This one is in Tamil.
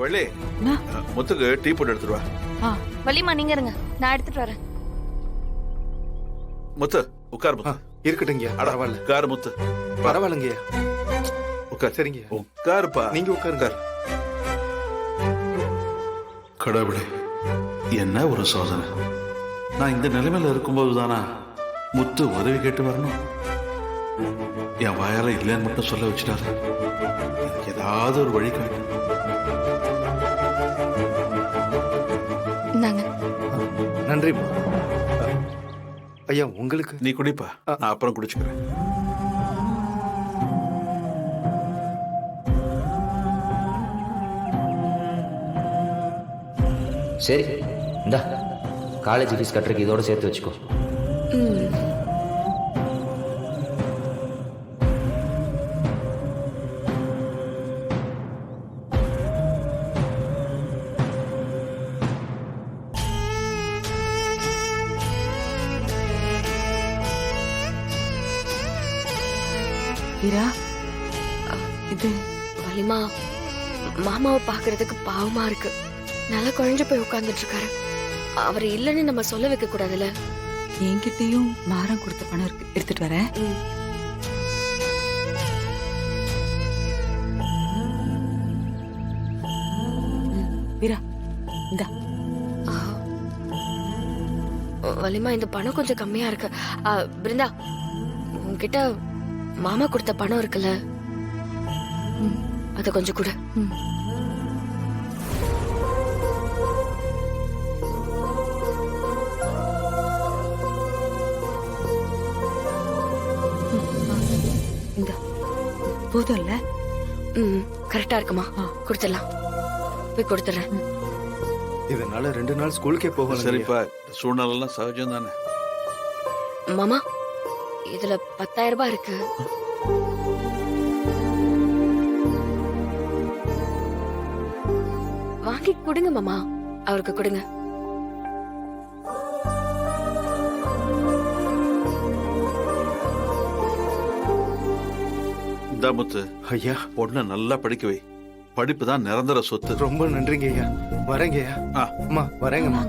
வள்ளி முத்துக்கு டீ போட்டு எடுத்துட்டு வா. வள்ளிமா நீங்க இருங்க, நான் எடுத்துட்டு வரேன். முத்து உட்கார் முத்து. இருக்கட்டுங்க. பரவாயில்ல. உட்கார் முத்து. பரவாயில்லங்க. உட்கார். சரிங்க. உட்காருப்பா. நீங்க உட்காருங்க. கடவுளே, என்ன ஒரு சோதனை. நான் இந்த நிலைமையில இருக்கும்போது தானா முத்து உதவி கேட்டு வரணும். என் வாயால இல்லைன்னு மட்டும் சொல்ல வச்சுட்டாரு. எனக்கு ஏதாவது ஒரு வழி காட்டு. நன்றி ஐயா. உங்களுக்கு நீ குடிப்பா, நான் அப்புறம் குடிச்சுக்கிறேன். சரி, இந்தா காலேஜ் ஃபீஸ் கட்டுறதுக்கு இதோட சேர்த்து வச்சுக்கோ. வீரா, இது வள்ளிமா, மாமாவை பாக்குறதுக்கு பாவமா இருக்கு. நல்லா குழஞ்சு போய் உட்கார்ந்துட்டு இருக்காரு. அவர் இல்லைன்னு நம்ம சொல்ல வைக்க கூடாதுல்ல. என்கிட்டயும் மாறம் கொடுத்த பணம் இருக்கு, எடுத்துட்டு வரேன். வீரா, இந்தா. வள்ளிமா, இந்த பணம் கொஞ்சம் கம்மியா இருக்கு. பிருந்தா, உன்கிட்ட மாமா கொடுத்த பணம் இருக்குல்ல, அத கொஞ்சம் கூட. இந்த போதும்ல? கரெக்டா இருக்குமா? கொடுத்துடலாம். போய் கொடுத்துறேன். இதனால 2 நாள் ஸ்கூலுக்கே போகல. சரிப்பா, சூழ்நிலாம் சகஜம் தானே. மாமா, இதுல 10,000 ரூபாய் இருக்கு. வாங்கி கொடுங்க மாமா, அவருக்கு கொடுங்க. இந்த முத்து, ஐயா, பொண்ணை நல்லா படிக்க வை. படிப்பு தான் நிரந்தர சொத்து. ரொம்ப நன்றிங்க ஐயா. வரேங்க ஐயா. அம்மா வரேங்கம்மா.